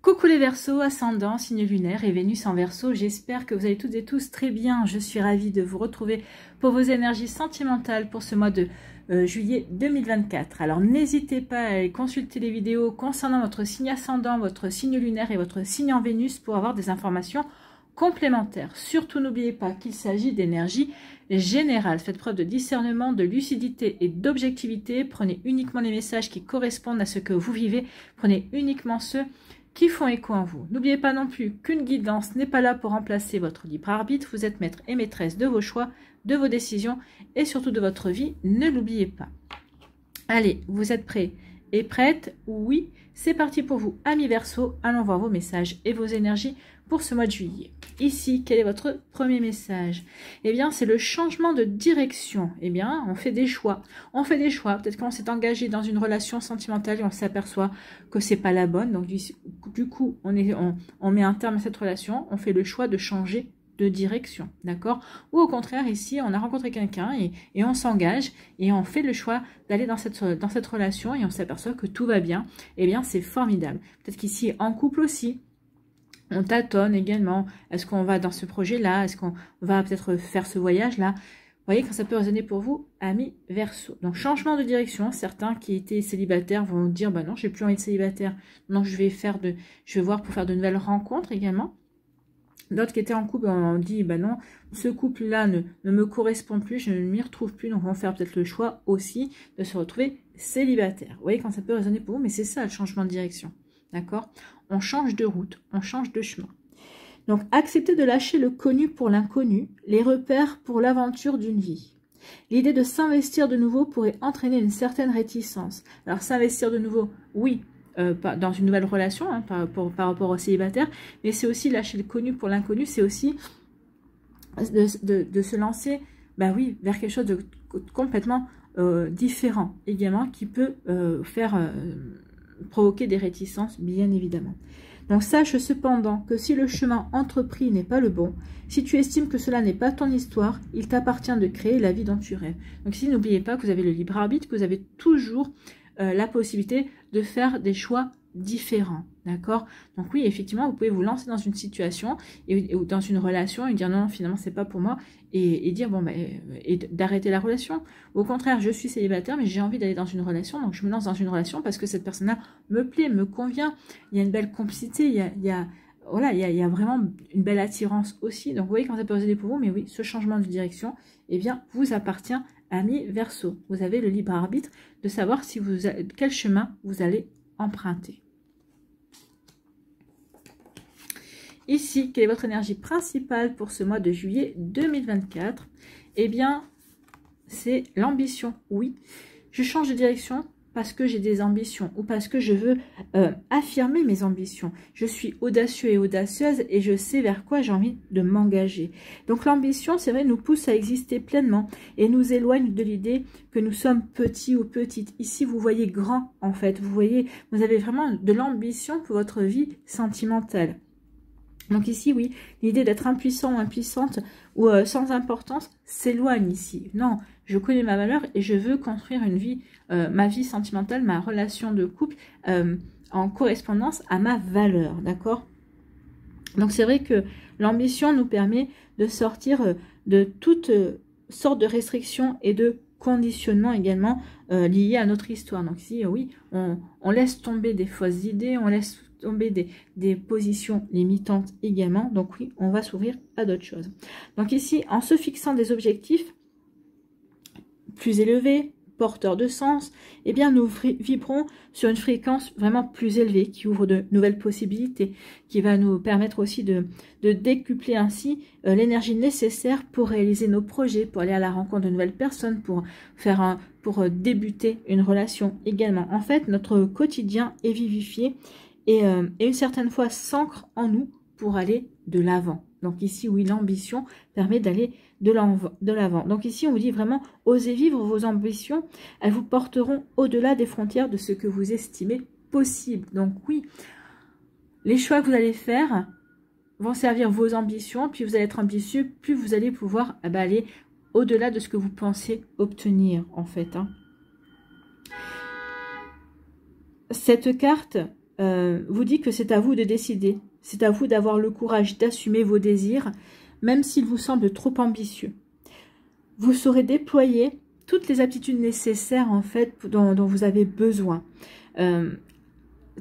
Coucou les Verseaux, ascendant, signe lunaire et Vénus en Verseau. J'espère que vous allez toutes et tous très bien. Je suis ravie de vous retrouver pour vos énergies sentimentales pour ce mois de juillet 2024. Alors n'hésitez pas à aller consulter les vidéos concernant votre signe ascendant, votre signe lunaire et votre signe en Vénus pour avoir des informations complémentaires. Surtout n'oubliez pas qu'il s'agit d'énergie générale. Faites preuve de discernement, de lucidité et d'objectivité. Prenez uniquement les messages qui correspondent à ce que vous vivez. Prenez uniquement ceux qui font écho en vous. N'oubliez pas non plus qu'une guidance n'est pas là pour remplacer votre libre arbitre. Vous êtes maître et maîtresse de vos choix, de vos décisions et surtout de votre vie. Ne l'oubliez pas. Allez, vous êtes prêts et prêtes? Oui, c'est parti pour vous, amis Verseaux. Allons voir vos messages et vos énergies pour ce mois de juillet. Ici, quel est votre premier message? Eh bien, c'est le changement de direction. Eh bien, on fait des choix. On fait des choix. Peut-être qu'on s'est engagé dans une relation sentimentale et on s'aperçoit que c'est pas la bonne. Donc, du coup, on met un terme à cette relation. On fait le choix de changer de direction. D'accord? Ou au contraire, ici, on a rencontré quelqu'un et on s'engage et on fait le choix d'aller dans cette relation et on s'aperçoit que tout va bien. Eh bien, c'est formidable. Peut-être qu'ici, en couple aussi, on tâtonne également. Est-ce qu'on va dans ce projet-là? Est-ce qu'on va peut-être faire ce voyage-là? Vous voyez quand ça peut résonner pour vous, amis Verseau. Donc, changement de direction. Certains qui étaient célibataires vont dire, bah non, j'ai plus envie de célibataire. Non, je vais voir pour faire de nouvelles rencontres également. D'autres qui étaient en couple ont dit, bah non, ce couple-là ne me correspond plus, je ne m'y retrouve plus. Donc, on va faire peut-être le choix aussi de se retrouver célibataire. Vous voyez quand ça peut résonner pour vous, mais c'est ça le changement de direction. D'accord? On change de route, on change de chemin. Donc, accepter de lâcher le connu pour l'inconnu, les repères pour l'aventure d'une vie. L'idée de s'investir de nouveau pourrait entraîner une certaine réticence. Alors, s'investir de nouveau, oui, dans une nouvelle relation, hein, par rapport au célibataire, mais c'est aussi lâcher le connu pour l'inconnu, c'est aussi de se lancer, bah oui, vers quelque chose de complètement différent également, qui peut provoquer des réticences, bien évidemment. Donc, sache cependant que si le chemin entrepris n'est pas le bon, si tu estimes que cela n'est pas ton histoire, il t'appartient de créer la vie dont tu rêves. Donc, ici, n'oubliez pas que vous avez le libre arbitre, que vous avez toujours la possibilité de faire des choix différents, d'accord? Donc oui, effectivement, vous pouvez vous lancer dans une situation ou dans une relation et dire non, finalement, c'est pas pour moi et dire bon, et d'arrêter la relation. Ou au contraire, je suis célibataire, mais j'ai envie d'aller dans une relation, donc je me lance dans une relation parce que cette personne-là me plaît, me convient. Il y a une belle complicité, il y a vraiment une belle attirance aussi. Donc vous voyez quand ça peut résonner pour vous, mais oui, ce changement de direction, eh bien, vous appartient, amis Verseau. Vous avez le libre arbitre de savoir quel chemin vous allez emprunter. Ici, quelle est votre énergie principale pour ce mois de juillet 2024? Eh bien, c'est l'ambition. Oui, je change de direction parce que j'ai des ambitions ou parce que je veux affirmer mes ambitions. Je suis audacieux et audacieuse et je sais vers quoi j'ai envie de m'engager. Donc l'ambition, c'est vrai, nous pousse à exister pleinement et nous éloigne de l'idée que nous sommes petits ou petites. Ici, vous voyez grand en fait. Vous avez vraiment de l'ambition pour votre vie sentimentale. Donc ici, oui, l'idée d'être impuissant ou impuissante ou sans importance s'éloigne ici. Non, je connais ma valeur et je veux construire une vie, ma vie sentimentale, ma relation de couple en correspondance à ma valeur, d'accord? Donc c'est vrai que l'ambition nous permet de sortir de toutes sortes de restrictions et de conditionnements également liés à notre histoire. Donc ici, oui, on laisse tomber des fausses idées, on laisse tomber des positions limitantes également. Donc oui, on va s'ouvrir à d'autres choses. Donc ici, en se fixant des objectifs plus élevés, porteurs de sens, eh bien nous vibrons sur une fréquence vraiment plus élevée qui ouvre de nouvelles possibilités, qui va nous permettre aussi de décupler ainsi l'énergie nécessaire pour réaliser nos projets, pour aller à la rencontre de nouvelles personnes, pour débuter une relation également. En fait, notre quotidien est vivifié et une certaine fois s'ancre en nous pour aller de l'avant. Donc ici, oui, l'ambition permet d'aller de l'avant. Donc ici, on vous dit vraiment, osez vivre vos ambitions. Elles vous porteront au-delà des frontières de ce que vous estimez possible. Donc oui, les choix que vous allez faire vont servir vos ambitions. Plus vous allez être ambitieux, plus vous allez pouvoir aller au-delà de ce que vous pensez obtenir, en fait. Cette carte vous dit que c'est à vous de décider. C'est à vous d'avoir le courage d'assumer vos désirs, même s'ils vous semblent trop ambitieux. Vous saurez déployer toutes les aptitudes nécessaires, en fait, dont vous avez besoin.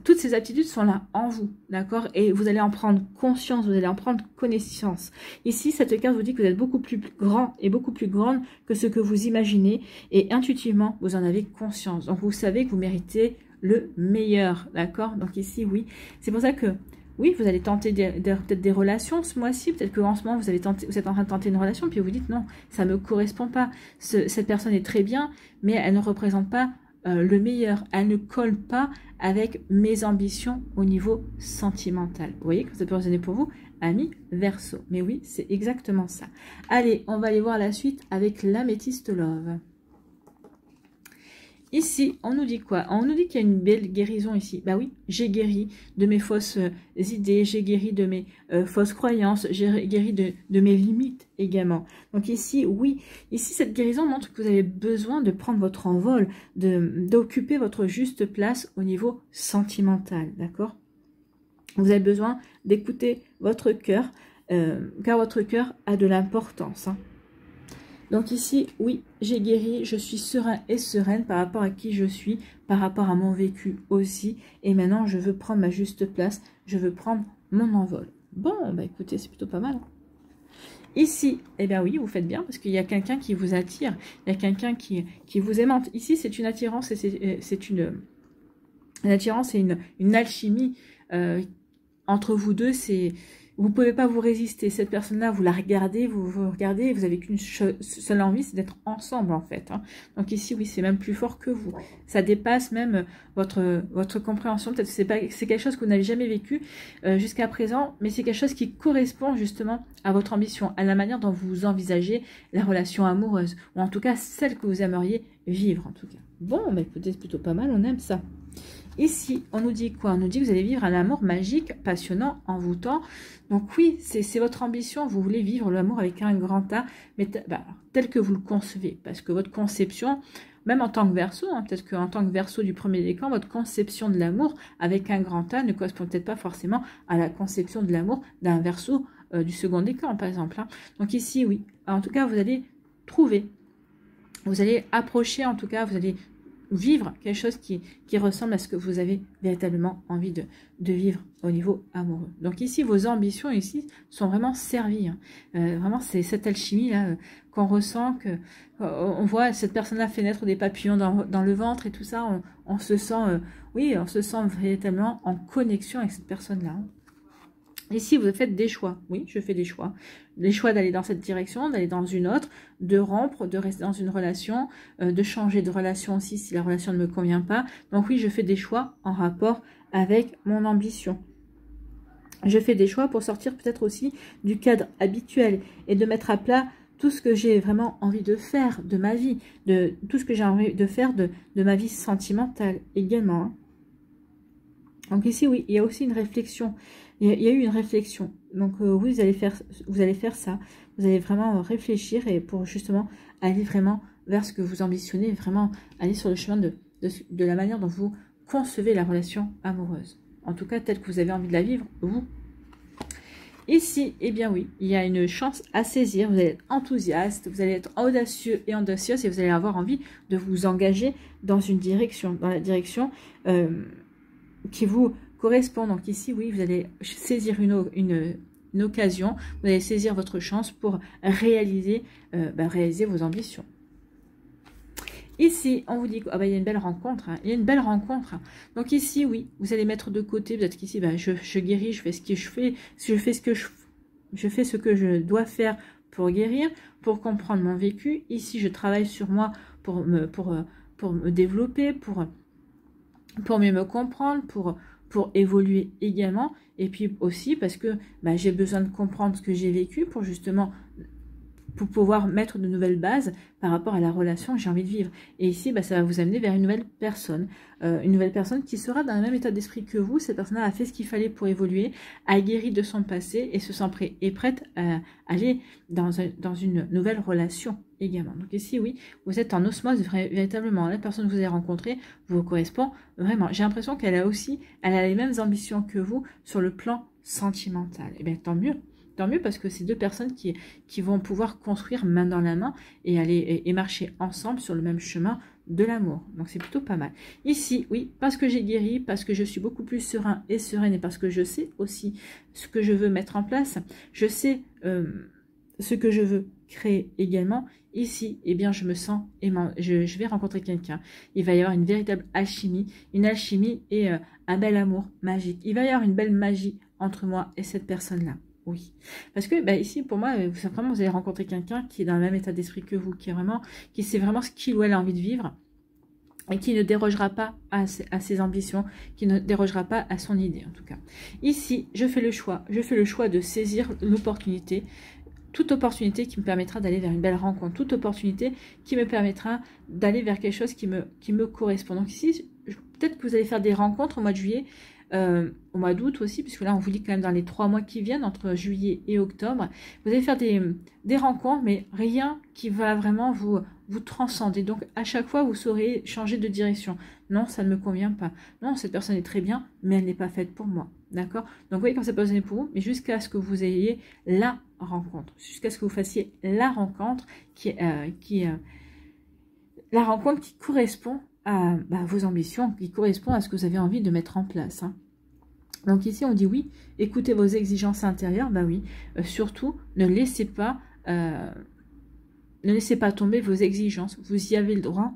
Toutes ces aptitudes sont là en vous, d'accord? Et vous allez en prendre conscience, vous allez en prendre connaissance. Ici, cette carte vous dit que vous êtes beaucoup plus grand et beaucoup plus grande que ce que vous imaginez. Et intuitivement, vous en avez conscience. Donc, vous savez que vous méritez le meilleur, d'accord? Donc ici, oui. C'est pour ça que, oui, vous allez tenter peut-être des relations ce mois-ci. Peut-être qu'en ce moment, vous êtes en train de tenter une relation, puis vous dites non, ça ne me correspond pas. Cette personne est très bien, mais elle ne représente pas le meilleur. Elle ne colle pas avec mes ambitions au niveau sentimental. Vous voyez que ça peut résonner pour vous, ami Verseau. Mais oui, c'est exactement ça. Allez, on va aller voir la suite avec l'améthyste love. Ici, on nous dit quoi? On nous dit qu'il y a une belle guérison ici. Bah oui, j'ai guéri de mes fausses idées, j'ai guéri de mes fausses croyances, j'ai guéri de mes limites également. Donc ici, oui, ici, cette guérison montre que vous avez besoin de prendre votre envol, d'occuper votre juste place au niveau sentimental, d'accord? Vous avez besoin d'écouter votre cœur, car votre cœur a de l'importance, hein. Donc ici, oui, j'ai guéri, je suis serein et sereine par rapport à qui je suis, par rapport à mon vécu aussi. Et maintenant, je veux prendre ma juste place, je veux prendre mon envol. Bon, bah écoutez, c'est plutôt pas mal. Ici, eh bien oui, vous faites bien parce qu'il y a quelqu'un qui vous attire, il y a quelqu'un qui vous aimante. Ici, c'est une attirance et c'est une attirance et une alchimie entre vous deux, vous ne pouvez pas vous résister. Cette personne-là, vous la regardez, vous regardez, vous avez qu'une seule envie, c'est d'être ensemble en fait, hein. Donc ici, oui, c'est même plus fort que vous. Ça dépasse même votre compréhension. Peut-être que c'est quelque chose que vous n'avez jamais vécu jusqu'à présent, mais c'est quelque chose qui correspond justement à votre ambition, à la manière dont vous envisagez la relation amoureuse, ou en tout cas celle que vous aimeriez vivre en tout cas. Bon, bah écoutez, c'est plutôt pas mal, on aime ça. Ici, on nous dit quoi? On nous dit que vous allez vivre un amour magique, passionnant, envoûtant. Donc oui, c'est votre ambition. Vous voulez vivre l'amour avec un grand A, mais tel que vous le concevez. Parce que votre conception, même en tant que Verseau, hein, peut-être qu'en tant que Verseau du premier décan, votre conception de l'amour avec un grand A ne correspond peut-être pas forcément à la conception de l'amour d'un Verseau du second décan, par exemple, hein. Donc ici, oui. En tout cas, vous allez trouver, vous allez approcher, en tout cas, vous allez vivre quelque chose qui ressemble à ce que vous avez véritablement envie de vivre au niveau amoureux. Donc ici, vos ambitions ici sont vraiment servies, hein. Vraiment, c'est cette alchimie là qu'on ressent, on voit cette personne-là fait naître des papillons dans le ventre et tout ça. On se sent, oui, on se sent véritablement en connexion avec cette personne-là, hein. Ici, vous faites des choix. Oui, je fais des choix. Des choix d'aller dans cette direction, d'aller dans une autre, de rompre, de rester dans une relation, de changer de relation aussi si la relation ne me convient pas. Donc oui, je fais des choix en rapport avec mon ambition. Je fais des choix pour sortir peut-être aussi du cadre habituel et de mettre à plat tout ce que j'ai vraiment envie de faire de ma vie, de tout ce que j'ai envie de faire de ma vie sentimentale également, hein. Donc ici, oui, il y a aussi une réflexion. Il y a eu une réflexion. Donc vous allez faire ça. Vous allez vraiment réfléchir et pour justement aller vraiment vers ce que vous ambitionnez, vraiment aller sur le chemin de la manière dont vous concevez la relation amoureuse. En tout cas, telle que vous avez envie de la vivre, vous. Ici, eh bien oui, il y a une chance à saisir. Vous allez être enthousiaste, vous allez être audacieux et audacieuse et vous allez avoir envie de vous engager dans une direction, dans la direction qui vous correspond. Donc ici, oui, vous allez saisir une occasion, vous allez saisir votre chance pour réaliser vos ambitions. Ici, on vous dit qu'il y a une belle rencontre, hein. Il y a une belle rencontre. Donc ici, oui, vous allez mettre de côté, peut-être qu'ici, je guéris, je fais ce que je dois faire pour guérir, pour comprendre mon vécu. Ici, je travaille sur moi pour me développer, pour mieux me comprendre, pour évoluer également, et puis aussi parce que j'ai besoin de comprendre ce que j'ai vécu pour justement pour pouvoir mettre de nouvelles bases par rapport à la relation que j'ai envie de vivre. Et ici, bah, ça va vous amener vers une nouvelle personne qui sera dans le même état d'esprit que vous. Cette personne a fait ce qu'il fallait pour évoluer, a guéri de son passé et se sent prêt et prête à aller dans une nouvelle relation également. Donc ici, oui, vous êtes en osmose véritablement. La personne que vous avez rencontrée vous correspond vraiment. J'ai l'impression qu'elle a les mêmes ambitions que vous sur le plan sentimental. Et bien, tant mieux. Tant mieux parce que c'est deux personnes qui vont pouvoir construire main dans la main et aller et marcher ensemble sur le même chemin de l'amour. Donc c'est plutôt pas mal. Ici, oui, parce que j'ai guéri, parce que je suis beaucoup plus serein et sereine et parce que je sais aussi ce que je veux mettre en place, je sais ce que je veux créer également. Ici, eh bien, je me sens aimant. Je vais rencontrer quelqu'un. Il va y avoir une véritable alchimie, et un bel amour magique. Il va y avoir une belle magie entre moi et cette personne-là. Oui, parce que bah, ici, pour moi, vous allez rencontrer quelqu'un qui est dans le même état d'esprit que vous, qui sait vraiment ce qu'il ou elle a envie de vivre et qui ne dérogera pas à ses ambitions, qui ne dérogera pas à son idée, en tout cas. Ici, je fais le choix de saisir l'opportunité, toute opportunité qui me permettra d'aller vers une belle rencontre, toute opportunité qui me permettra d'aller vers quelque chose qui me correspond. Donc ici, peut-être que vous allez faire des rencontres au mois de juillet, au mois d'août aussi, puisque là on vous dit quand même dans les 3 mois qui viennent, entre juillet et octobre, vous allez faire des rencontres, mais rien qui va vraiment vous transcender. Donc à chaque fois vous saurez changer de direction. Non, ça ne me convient pas. Non, cette personne est très bien, mais elle n'est pas faite pour moi. D'accord? Donc vous voyez quand cette personne est pour vous, mais jusqu'à ce que vous ayez la rencontre, jusqu'à ce que vous fassiez la rencontre la rencontre qui correspond à vos ambitions, qui correspond à ce que vous avez envie de mettre en place. Hein. Donc ici, on dit oui, écoutez vos exigences intérieures, bah oui, surtout, ne laissez pas tomber vos exigences, vous y avez le droit,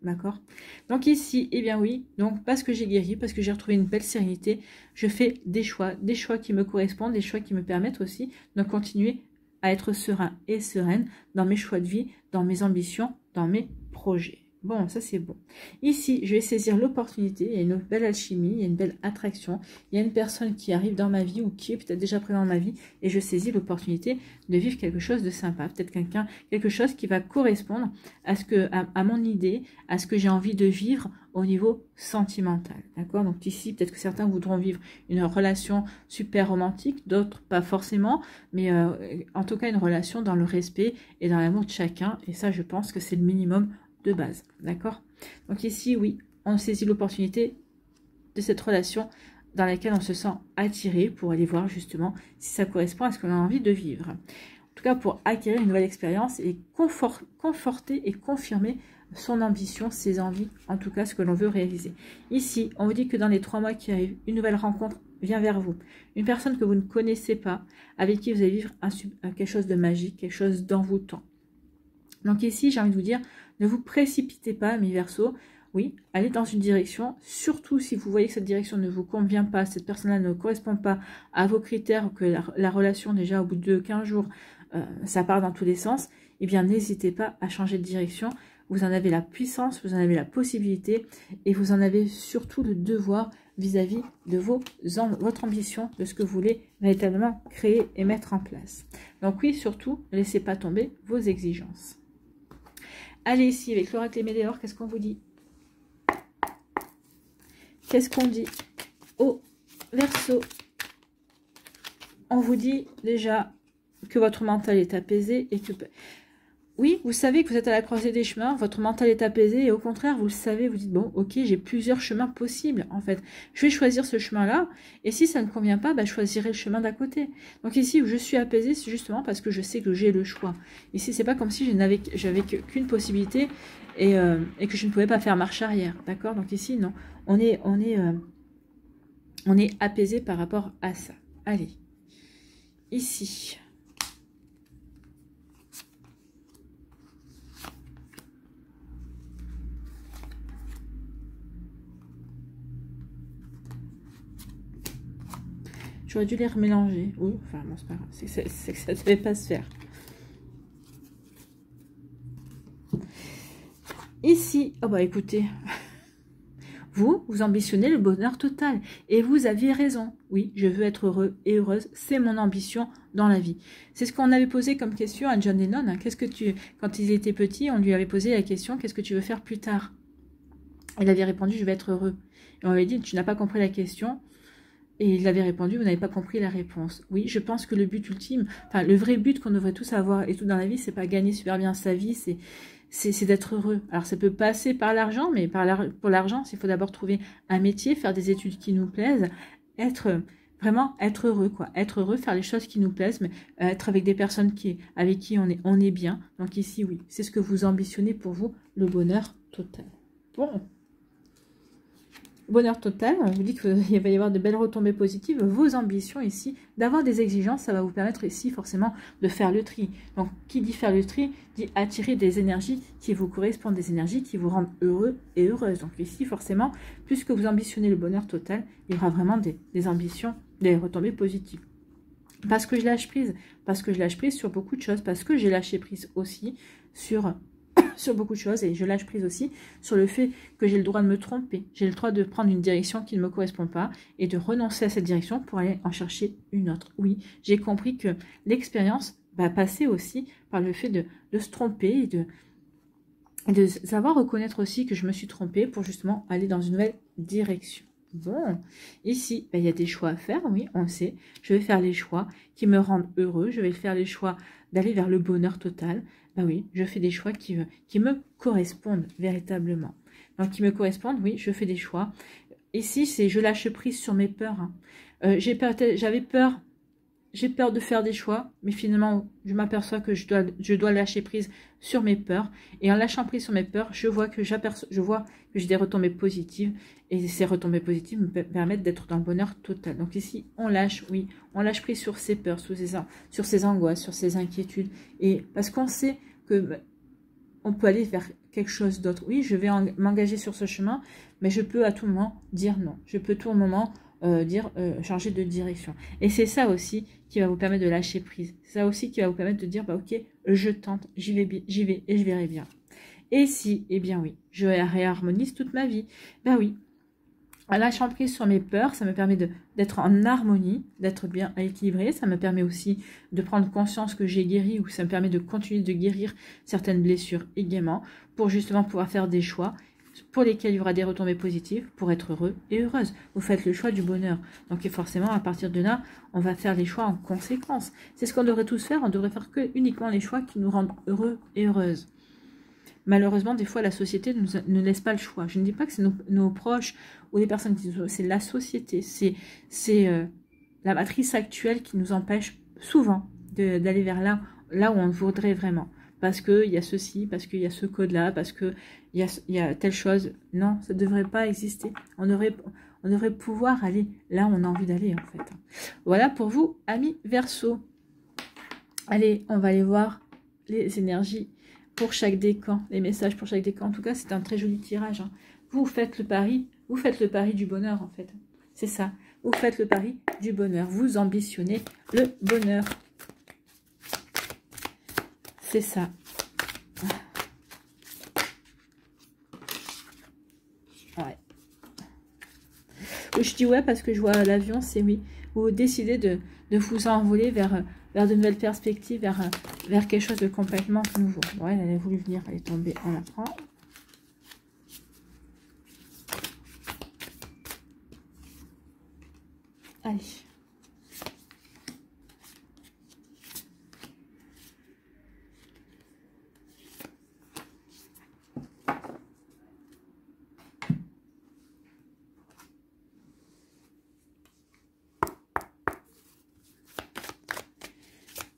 d'accord? Donc ici, eh bien oui, donc parce que j'ai guéri, parce que j'ai retrouvé une belle sérénité, je fais des choix qui me correspondent, des choix qui me permettent aussi de continuer à être serein et sereine dans mes choix de vie, dans mes ambitions, dans mes projets. Bon, ça c'est bon. Ici, je vais saisir l'opportunité. Il y a une belle alchimie, il y a une belle attraction. Il y a une personne qui arrive dans ma vie ou qui est peut-être déjà présente dans ma vie et je saisis l'opportunité de vivre quelque chose de sympa. Peut-être quelque chose qui va correspondre à mon idée, à ce que j'ai envie de vivre au niveau sentimental. D'accord? Donc ici, peut-être que certains voudront vivre une relation super romantique, d'autres pas forcément, mais en tout cas une relation dans le respect et dans l'amour de chacun. Et ça, je pense que c'est le minimum de base, d'accord? Donc ici, oui, on saisit l'opportunité de cette relation dans laquelle on se sent attiré pour aller voir justement si ça correspond à ce qu'on a envie de vivre. En tout cas, pour acquérir une nouvelle expérience et conforter et confirmer son ambition, ses envies, en tout cas ce que l'on veut réaliser. Ici, on vous dit que dans les 3 mois qui arrivent, une nouvelle rencontre vient vers vous. Une personne que vous ne connaissez pas, avec qui vous allez vivre quelque chose de magique, quelque chose d'envoûtant. Donc ici, j'ai envie de vous dire, ne vous précipitez pas, mes Verseaux. Oui, allez dans une direction, surtout si vous voyez que cette direction ne vous convient pas, cette personne-là ne correspond pas à vos critères, que la relation déjà au bout de 15 jours, ça part dans tous les sens, eh bien n'hésitez pas à changer de direction. Vous en avez la puissance, vous en avez la possibilité et vous en avez surtout le devoir vis-à-vis de votre ambition, de ce que vous voulez véritablement créer et mettre en place. Donc oui, surtout, ne laissez pas tomber vos exigences. Allez, ici, avec l'oracle et Météor, qu'est-ce qu'on vous dit? Qu'est-ce qu'on dit au Verseau? On vous dit déjà que votre mental est apaisé et que... Oui, vous savez que vous êtes à la croisée des chemins, votre mental est apaisé et au contraire, vous le savez, vous dites, bon, ok, j'ai plusieurs chemins possibles, en fait. Je vais choisir ce chemin-là et si ça ne convient pas, bah, je choisirai le chemin d'à côté. Donc ici, où je suis apaisée, c'est justement parce que je sais que j'ai le choix. Ici, c'est pas comme si j'avais qu'une possibilité et que je ne pouvais pas faire marche arrière, d'accord? Donc ici, non, on est apaisé par rapport à ça. Allez, ici... J'aurais dû les remélanger. Oui, enfin, bon, c'est pas grave. C'est que ça ne devait pas se faire. Ici, oh bah écoutez, vous ambitionnez le bonheur total. Et vous aviez raison. Oui, je veux être heureux et heureuse. C'est mon ambition dans la vie. C'est ce qu'on avait posé comme question à John Lennon. Hein. Quand il était petit, on lui avait posé la question, qu'est-ce que tu veux faire plus tard? Il avait répondu, je vais être heureux. Et on lui avait dit, tu n'as pas compris la question. Et il avait répondu, vous n'avez pas compris la réponse. Oui, je pense que le but ultime, enfin le vrai but qu'on devrait tous avoir et tout dans la vie, c'est pas gagner super bien sa vie, c'est d'être heureux. Alors ça peut passer par l'argent, mais pour l'argent, il faut d'abord trouver un métier, faire des études qui nous plaisent, vraiment être heureux, quoi. Être heureux, faire les choses qui nous plaisent, mais être avec des personnes avec qui on est bien. Donc ici, oui, c'est ce que vous ambitionnez pour vous, le bonheur total. Bon. Bonheur total, on vous dit qu'il va y avoir de belles retombées positives. Vos ambitions ici, d'avoir des exigences, ça va vous permettre ici forcément de faire le tri. Donc, qui dit faire le tri, dit attirer des énergies qui vous correspondent, des énergies qui vous rendent heureux et heureuse. Donc ici, forcément, plus que vous ambitionnez le bonheur total, il y aura vraiment des ambitions, des retombées positives. Parce que je lâche prise sur beaucoup de choses, parce que j'ai lâché prise aussi sur beaucoup de choses et je lâche prise aussi sur le fait que j'ai le droit de me tromper. J'ai le droit de prendre une direction qui ne me correspond pas et de renoncer à cette direction pour aller en chercher une autre. Oui, j'ai compris que l'expérience va passer aussi par le fait de se tromper et de savoir reconnaître aussi que je me suis trompée pour justement aller dans une nouvelle direction. Bon, ici, il y a des choix à faire, oui, on le sait. Je vais faire les choix qui me rendent heureux. Je vais faire les choix d'aller vers le bonheur total. Ben oui, je fais des choix qui me correspondent véritablement. Donc, qui me correspondent, oui, je fais des choix. Ici, c'est je lâche prise sur mes peurs. Hein. J'avais peur. J'ai peur de faire des choix, mais finalement, je m'aperçois que je dois lâcher prise sur mes peurs. Et en lâchant prise sur mes peurs, je vois que j'ai des retombées positives. Et ces retombées positives me permettent d'être dans le bonheur total. Donc ici, on lâche prise sur ses peurs, sur ses angoisses, sur ses inquiétudes. Et parce qu'on sait que on peut aller vers quelque chose d'autre. Oui, je vais m'engager sur ce chemin, mais je peux à tout moment dire non. Je peux à tout moment changer de direction. Et c'est ça aussi qui va vous permettre de lâcher prise. C'est ça aussi qui va vous permettre de dire, bah ok, je tente, j'y vais et je verrai bien. Et si, eh bien oui, je réharmonise toute ma vie. Ben oui, en lâchant prise sur mes peurs, ça me permet d'être en harmonie, d'être bien équilibré. Ça me permet aussi de prendre conscience que j'ai guéri ou ça me permet de continuer de guérir certaines blessures également pour justement pouvoir faire des choix pour lesquels il y aura des retombées positives pour être heureux et heureuse. Vous faites le choix du bonheur. Donc forcément, à partir de là, on va faire les choix en conséquence. C'est ce qu'on devrait tous faire. On devrait faire uniquement les choix qui nous rendent heureux et heureuses. Malheureusement, des fois, la société ne laisse pas le choix. Je ne dis pas que c'est nos proches ou les personnes qui nous... C'est la société. C'est la matrice actuelle qui nous empêche souvent d'aller vers là où on voudrait vraiment. Parce qu'il y a ceci, parce qu'il y a ce code-là, parce qu'il y a telle chose. Non, ça ne devrait pas exister. On devrait pouvoir aller là où on a envie d'aller, en fait. Voilà pour vous, amis Verseau. Allez, on va aller voir les énergies pour chaque décan, les messages pour chaque décan. En tout cas, c'est un très joli tirage. Hein. Vous faites le pari du bonheur, en fait. C'est ça. Vous faites le pari du bonheur. Vous ambitionnez le bonheur. C'est ça. Ouais. Je dis ouais parce que je vois l'avion, c'est oui. Vous décidez de vous envoler vers de nouvelles perspectives, vers quelque chose de complètement nouveau. Ouais, elle a voulu venir, elle est tombée, on la prend. Allez.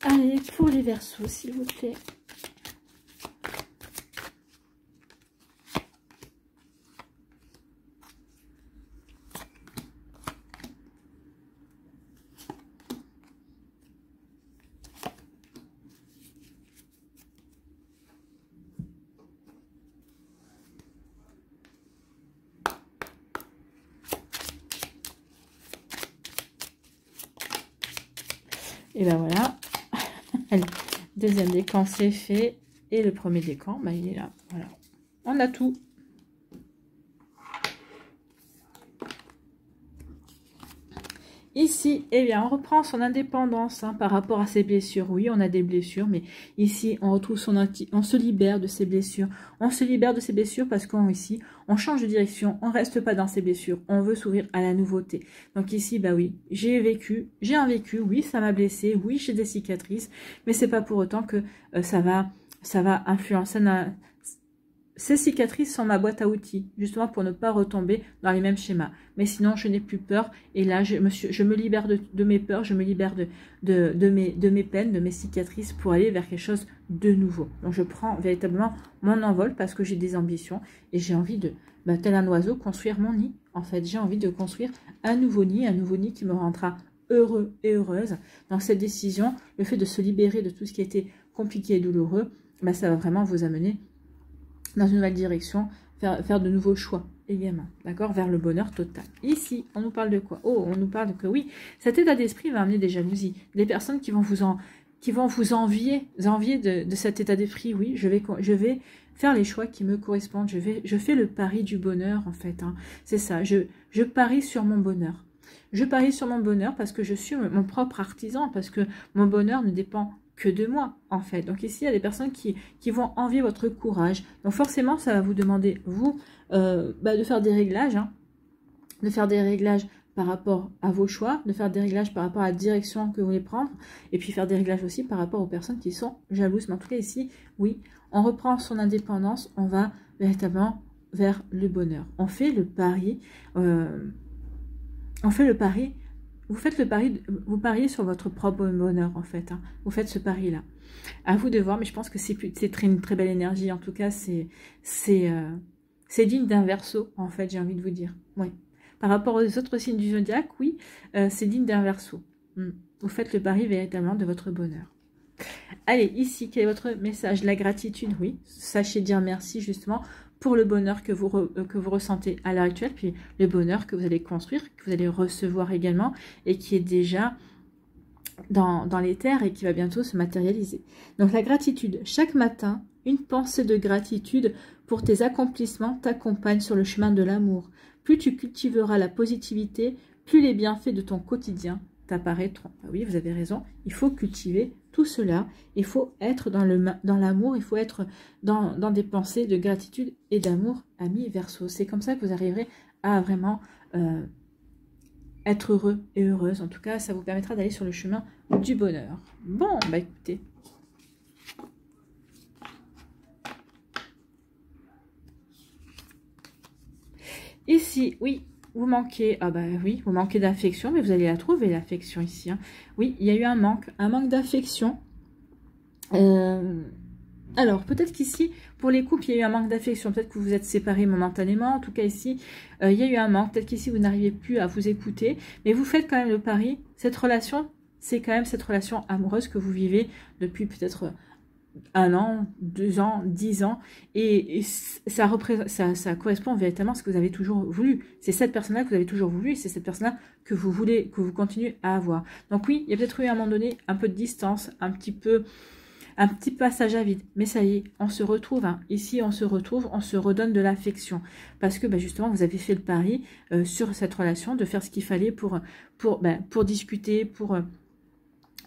Allez, pour les Verseaux, s'il vous plaît. Et ben voilà. Allez, deuxième décan, c'est fait. Et le premier décan, bah, il est là. Voilà. On a tout. Ici, eh bien, on reprend son indépendance hein, par rapport à ses blessures. Oui, on a des blessures, mais ici, on retrouve on se libère de ses blessures. On se libère de ses blessures parce qu'ici, on change de direction, on reste pas dans ses blessures. On veut s'ouvrir à la nouveauté. Donc ici, bah oui, j'ai un vécu, oui, ça m'a blessé, oui, j'ai des cicatrices, mais c'est pas pour autant que ça va influencer. Ces cicatrices sont ma boîte à outils, justement pour ne pas retomber dans les mêmes schémas. Mais sinon, je n'ai plus peur. Et là, je me libère de mes peurs, je me libère de mes peines, de mes cicatrices pour aller vers quelque chose de nouveau. Donc, je prends véritablement mon envol parce que j'ai des ambitions et j'ai envie de, tel un oiseau, construire mon nid. En fait, j'ai envie de construire un nouveau nid qui me rendra heureux et heureuse. Dans cette décision, le fait de se libérer de tout ce qui a été compliqué et douloureux, ça va vraiment vous amener dans une nouvelle direction, faire de nouveaux choix également, d'accord, vers le bonheur total. Ici, on nous parle de quoi? Oh, on nous parle que oui, cet état d'esprit va amener des jalousies, des personnes qui vont vous envier de cet état d'esprit. Oui, je vais faire les choix qui me correspondent, je fais le pari du bonheur en fait, hein. C'est ça, je parie sur mon bonheur. Je parie sur mon bonheur parce que je suis mon propre artisan, parce que mon bonheur ne dépend que de moi, en fait. Donc ici, il y a des personnes qui vont envier votre courage. Donc forcément, ça va vous demander, vous, de faire des réglages, hein, de faire des réglages par rapport à vos choix, de faire des réglages par rapport à la direction que vous voulez prendre, et puis faire des réglages aussi par rapport aux personnes qui sont jalouses. Mais en tout cas, ici, oui, on reprend son indépendance, on va véritablement vers le bonheur. On fait le pari, vous faites le pari, vous pariez sur votre propre bonheur en fait, hein. Vous faites ce pari-là. À vous de voir, mais je pense que c'est une très belle énergie. En tout cas, c'est digne d'un Verseau, en fait, j'ai envie de vous dire. Oui. Par rapport aux autres signes du zodiaque, oui, c'est digne d'un Verseau. Vous faites le pari véritablement de votre bonheur. Allez, ici, quel est votre message? La gratitude, oui. Sachez dire merci justement pour le bonheur que vous ressentez à l'heure actuelle, puis le bonheur que vous allez construire, que vous allez recevoir également, et qui est déjà dans les terres et qui va bientôt se matérialiser. Donc la gratitude, chaque matin, une pensée de gratitude pour tes accomplissements t'accompagne sur le chemin de l'amour. Plus tu cultiveras la positivité, plus les bienfaits de ton quotidien t'apparaîtront. Ah oui, vous avez raison, il faut cultiver tout cela, il faut être dans l'amour, il faut être dans des pensées de gratitude et d'amour, amis Verseau. C'est comme ça que vous arriverez à vraiment être heureux et heureuse. En tout cas, ça vous permettra d'aller sur le chemin du bonheur. Bon, écoutez. Ici, oui, vous manquez, oui, vous manquez d'affection, mais vous allez la trouver, l'affection ici, hein. Oui, il y a eu un manque d'affection. Alors, peut-être qu'ici, pour les couples, il y a eu un manque d'affection. Peut-être que vous vous êtes séparés momentanément. En tout cas, ici, il y a eu un manque. Peut-être qu'ici, vous n'arrivez plus à vous écouter. Mais vous faites quand même le pari. Cette relation, c'est quand même cette relation amoureuse que vous vivez depuis peut-être 1 an, 2 ans, 10 ans. Et ça correspond véritablement à ce que vous avez toujours voulu. C'est cette personne-là que vous avez toujours voulu. Et c'est cette personne-là que vous voulez, que vous continuez à avoir. Donc oui, il y a peut-être eu à un moment donné un peu de distance, un petit passage à vide, mais ça y est, on se retrouve, hein. Ici on se retrouve, on se redonne de l'affection, parce que justement vous avez fait le pari sur cette relation, de faire ce qu'il fallait pour discuter, pour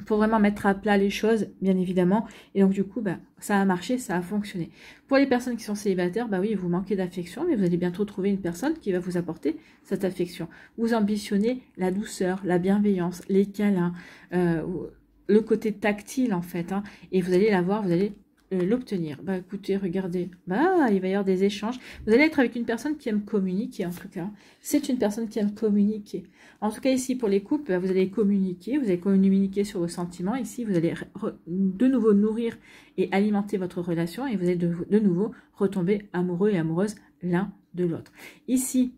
vraiment mettre à plat les choses, bien évidemment, et donc du coup, ça a marché, ça a fonctionné. Pour les personnes qui sont célibataires, oui, vous manquez d'affection, mais vous allez bientôt trouver une personne qui va vous apporter cette affection. Vous ambitionnez la douceur, la bienveillance, les câlins, le côté tactile en fait, hein, et vous allez l'avoir, vous allez l'obtenir. Écoutez, regardez, il va y avoir des échanges. Vous allez être avec une personne qui aime communiquer, en tout cas. C'est une personne qui aime communiquer. En tout cas, ici, pour les couples, vous allez communiquer sur vos sentiments. Ici, vous allez de nouveau nourrir et alimenter votre relation, et vous allez de nouveau retomber amoureux et amoureuses l'un de l'autre. Ici,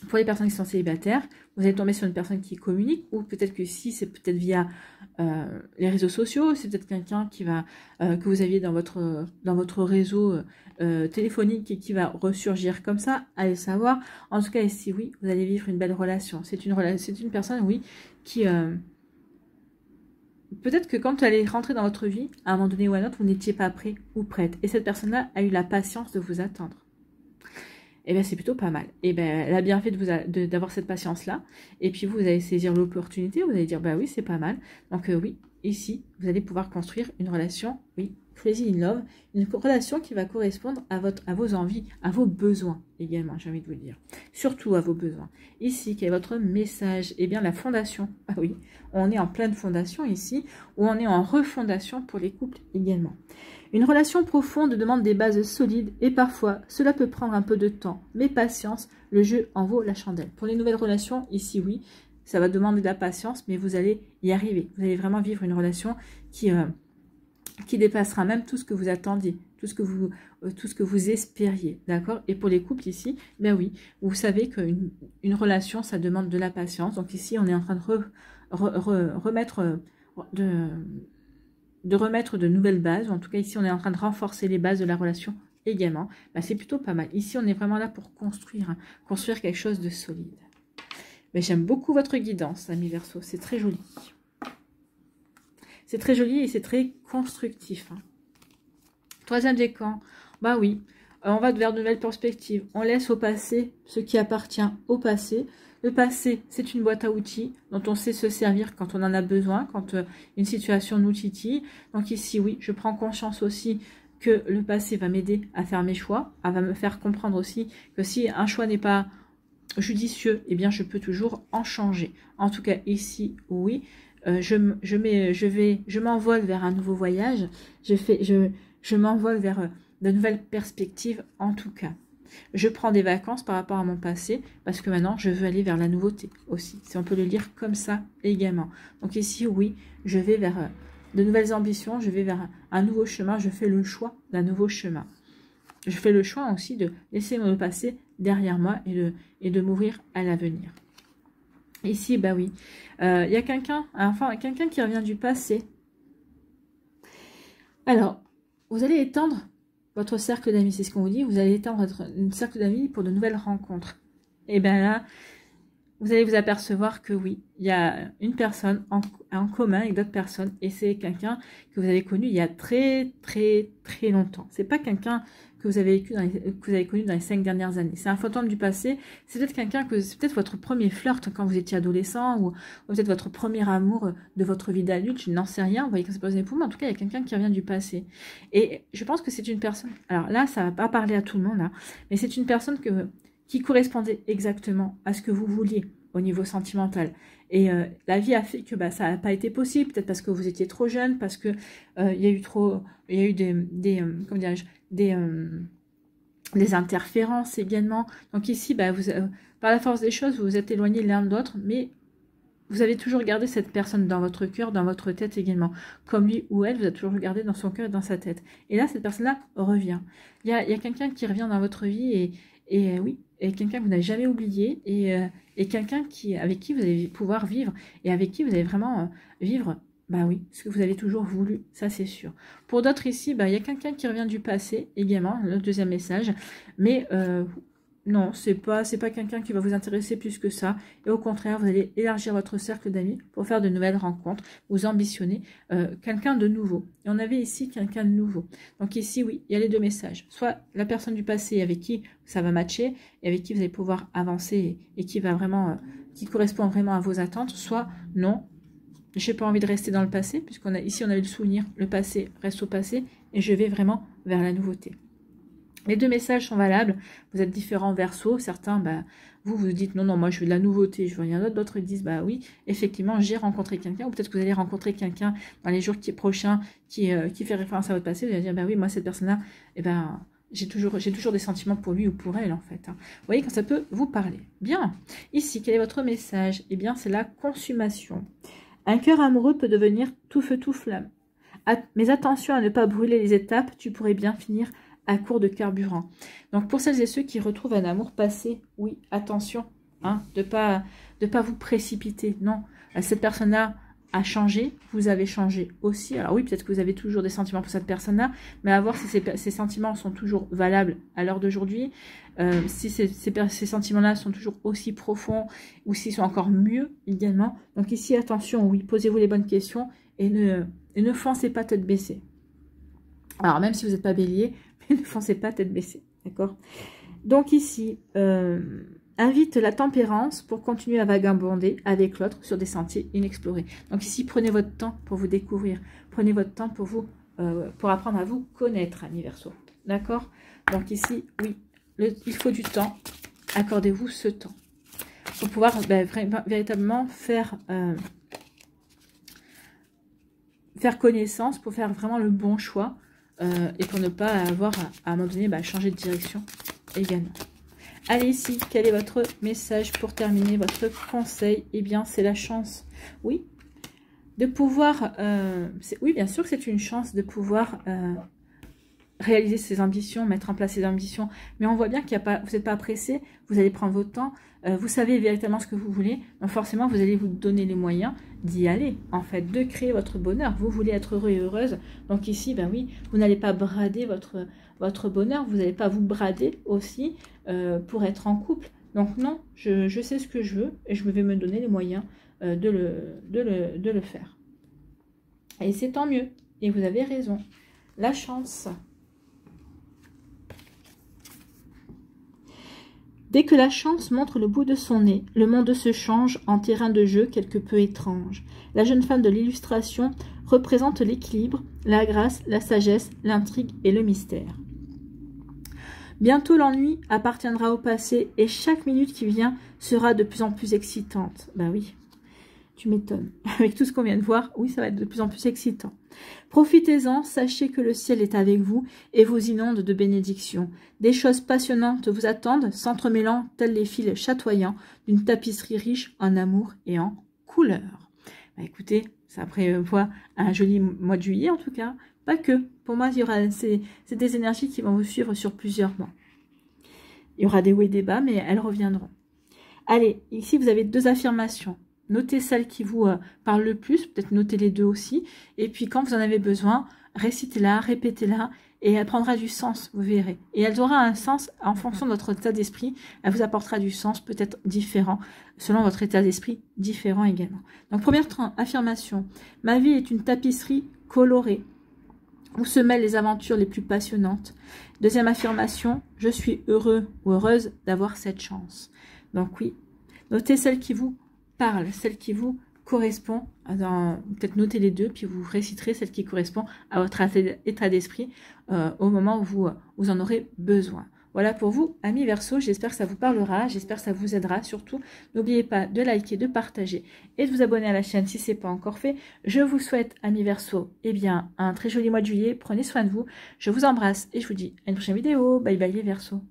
pour les personnes qui sont célibataires, vous allez tomber sur une personne qui communique, ou peut-être que si c'est peut-être via les réseaux sociaux, c'est peut-être quelqu'un qui va que vous aviez dans votre réseau téléphonique et qui va ressurgir comme ça, allez savoir. En tout cas, ici, oui, vous allez vivre une belle relation. C'est une personne, oui, qui peut-être que quand elle est rentrée dans votre vie, à un moment donné ou à un autre, vous n'étiez pas prêt ou prête. Et cette personne-là a eu la patience de vous attendre. eh bien c'est plutôt pas mal. Et bien elle a bien fait d'avoir cette patience-là. Et puis vous allez saisir l'opportunité, vous allez dire, bah oui, c'est pas mal. Donc oui, ici, vous allez pouvoir construire une relation, oui, crazy in love, une relation qui va correspondre à vos envies, à vos besoins également, j'ai envie de vous dire. Surtout à vos besoins. Ici, quel est votre message? Eh bien la fondation. Ah oui, on est en pleine fondation ici, ou on est en refondation pour les couples également. Une relation profonde demande des bases solides et parfois cela peut prendre un peu de temps. Mais patience, le jeu en vaut la chandelle. Pour les nouvelles relations, ici oui, ça va demander de la patience, mais vous allez y arriver. Vous allez vraiment vivre une relation qui dépassera même tout ce que vous attendiez, tout ce que vous espériez, d'accord? Et pour les couples ici, ben oui, vous savez qu'une relation, ça demande de la patience. Donc ici, on est en train de remettre de nouvelles bases. En tout cas, ici, on est en train de renforcer les bases de la relation également. Ben, c'est plutôt pas mal. Ici, on est vraiment là pour construire quelque chose de solide. Mais j'aime beaucoup votre guidance, amis Verseau. C'est très joli. C'est très joli et c'est très constructif. Troisième décan. Bah oui, on va vers de nouvelles perspectives. On laisse au passé ce qui appartient au passé. Le passé, c'est une boîte à outils dont on sait se servir quand on en a besoin, quand une situation nous titille. Donc ici, oui, je prends conscience aussi que le passé va m'aider à faire mes choix, va me faire comprendre aussi que si un choix n'est pas judicieux, eh bien je peux toujours en changer. En tout cas ici, oui, je m'envole vers un nouveau voyage, je m'envole vers de nouvelles perspectives en tout cas. Je prends des vacances par rapport à mon passé parce que maintenant je veux aller vers la nouveauté aussi, si on peut le lire comme ça également. Donc ici, oui, je vais vers de nouvelles ambitions, je vais vers un nouveau chemin, je fais le choix d'un nouveau chemin. Je fais le choix aussi de laisser mon passé derrière moi et de m'ouvrir à l'avenir. Ici, bah oui, il y a quelqu'un qui revient du passé. Alors, vous allez étendre votre cercle d'amis, c'est ce qu'on vous dit. Vous allez étendre votre cercle d'amis pour de nouvelles rencontres. Et bien là, vous allez vous apercevoir que oui, il y a une personne en commun avec d'autres personnes. Et c'est quelqu'un que vous avez connu il y a très, très, très longtemps. C'est pas quelqu'un que vous avez connu dans les 5 dernières années. C'est un fantôme du passé. C'est peut-être quelqu'un c'est peut-être votre premier flirt quand vous étiez adolescent ou peut-être votre premier amour de votre vie d'adulte. Je n'en sais rien. Vous voyez que c'est pas pour moi. En tout cas, il y a quelqu'un qui revient du passé. Et je pense que c'est une personne. Alors là, ça va pas parler à tout le monde, là, mais c'est une personne qui correspondait exactement à ce que vous vouliez au niveau sentimental. Et la vie a fait que ça n'a pas été possible, peut-être parce que vous étiez trop jeune, parce que il y a eu des interférences également. Donc ici, par la force des choses, vous vous êtes éloignés l'un de l'autre, mais vous avez toujours gardé cette personne dans votre cœur, dans votre tête également. Comme lui ou elle, vous avez toujours gardé dans son cœur et dans sa tête. Et là, cette personne-là revient. Il y a quelqu'un qui revient dans votre vie oui, et quelqu'un que vous n'avez jamais oublié et quelqu'un avec qui vous allez pouvoir vivre et avec qui vous allez vraiment vivre, bah oui, ce que vous avez toujours voulu, ça c'est sûr. Pour d'autres ici, il y a quelqu'un qui revient du passé également, le deuxième message, mais non, c'est pas quelqu'un qui va vous intéresser plus que ça. Et au contraire, vous allez élargir votre cercle d'amis pour faire de nouvelles rencontres. Vous ambitionnez quelqu'un de nouveau. Et on avait ici quelqu'un de nouveau. Donc ici, oui, il y a les deux messages. Soit la personne du passé avec qui ça va matcher et avec qui vous allez pouvoir avancer et qui va vraiment, qui correspond vraiment à vos attentes. Soit non, j'ai pas envie de rester dans le passé puisqu'on a ici on a eu le souvenir, le passé reste au passé et je vais vraiment vers la nouveauté. Les deux messages sont valables, vous êtes différents Verseau, certains, vous dites non, moi je veux de la nouveauté, je veux rien d'autre, d'autres disent oui, effectivement j'ai rencontré quelqu'un, ou peut-être que vous allez rencontrer quelqu'un dans les jours prochains qui fait référence à votre passé, vous allez dire oui, moi cette personne-là, j'ai toujours des sentiments pour lui ou pour elle en fait. Vous voyez quand ça peut vous parler. Bien, ici, quel est votre message? Eh bien c'est la consommation. Un cœur amoureux peut devenir tout feu tout flamme. Mais attention à ne pas brûler les étapes, tu pourrais bien finir à court de carburant. Donc pour celles et ceux qui retrouvent un amour passé, oui, attention, de pas vous précipiter. Non, cette personne-là a changé, vous avez changé aussi. Alors oui, peut-être que vous avez toujours des sentiments pour cette personne-là, mais à voir si ces sentiments sont toujours valables à l'heure d'aujourd'hui, si ces sentiments-là sont toujours aussi profonds ou s'ils sont encore mieux également. Donc ici, attention, oui, posez-vous les bonnes questions et ne foncez pas tête baissée. Alors même si vous n'êtes pas bélier, ne foncez pas tête baissée, d'accord? Donc ici, invite la tempérance pour continuer à vagabonder avec l'autre sur des sentiers inexplorés. Donc ici, prenez votre temps pour vous découvrir. Prenez votre temps pour vous, pour apprendre à vous connaître, amis Verseau. D'accord? Donc ici, oui, il faut du temps. Accordez-vous ce temps pour pouvoir véritablement faire connaissance, pour faire vraiment le bon choix et pour ne pas avoir à un moment donné changer de direction également. Allez ici, quel est votre message pour terminer votre conseil? Eh bien, c'est la chance. Oui, de pouvoir... oui, bien sûr que c'est une chance de pouvoir réaliser ses ambitions, mettre en place ses ambitions. Mais on voit bien qu'il y a pas, vous n'êtes pas pressé, vous allez prendre votre temps. Vous savez véritablement ce que vous voulez. Donc forcément, vous allez vous donner les moyens d'y aller, en fait, de créer votre bonheur. Vous voulez être heureux et heureuse. Donc ici, ben oui, vous n'allez pas brader votre bonheur. Vous n'allez pas vous brader aussi pour être en couple. Donc non, je sais ce que je veux et je vais me donner les moyens de le faire. Et c'est tant mieux. Et vous avez raison. La chance. Dès que la chance montre le bout de son nez, le monde se change en terrain de jeu quelque peu étrange. La jeune femme de l'illustration représente l'équilibre, la grâce, la sagesse, l'intrigue et le mystère. Bientôt l'ennui appartiendra au passé et chaque minute qui vient sera de plus en plus excitante. Ben oui, tu m'étonnes. Avec tout ce qu'on vient de voir, oui, ça va être de plus en plus excitant. Profitez-en, sachez que le ciel est avec vous et vous inonde de bénédictions. Des choses passionnantes vous attendent, s'entremêlant tels les fils chatoyants d'une tapisserie riche en amour et en couleurs. Bah écoutez, ça prévoit un joli mois de juillet en tout cas. Pas que. Pour moi, c'est des énergies qui vont vous suivre sur plusieurs mois. Il y aura des hauts et des bas, mais elles reviendront. Allez, ici vous avez 2 affirmations. Notez celle qui vous parle le plus, peut-être notez les 2 aussi. Et puis quand vous en avez besoin, récitez-la, répétez-la, et elle prendra du sens, vous verrez. Et elle aura un sens en fonction de votre état d'esprit. Elle vous apportera du sens peut-être différent, selon votre état d'esprit différent également. Donc première affirmation, ma vie est une tapisserie colorée, où se mêlent les aventures les plus passionnantes. Deuxième affirmation, je suis heureux ou heureuse d'avoir cette chance. Donc oui, notez celle qui vous parle, celle qui vous correspond, peut-être notez les 2, puis vous réciterez celle qui correspond à votre état d'esprit au moment où vous en aurez besoin. Voilà pour vous, amis Verseau, j'espère que ça vous parlera, j'espère que ça vous aidera. Surtout, n'oubliez pas de liker, de partager et de vous abonner à la chaîne si ce n'est pas encore fait. Je vous souhaite, amis Verseau, eh bien, un très joli mois de juillet. Prenez soin de vous, je vous embrasse et je vous dis à une prochaine vidéo. Bye bye les Verseaux.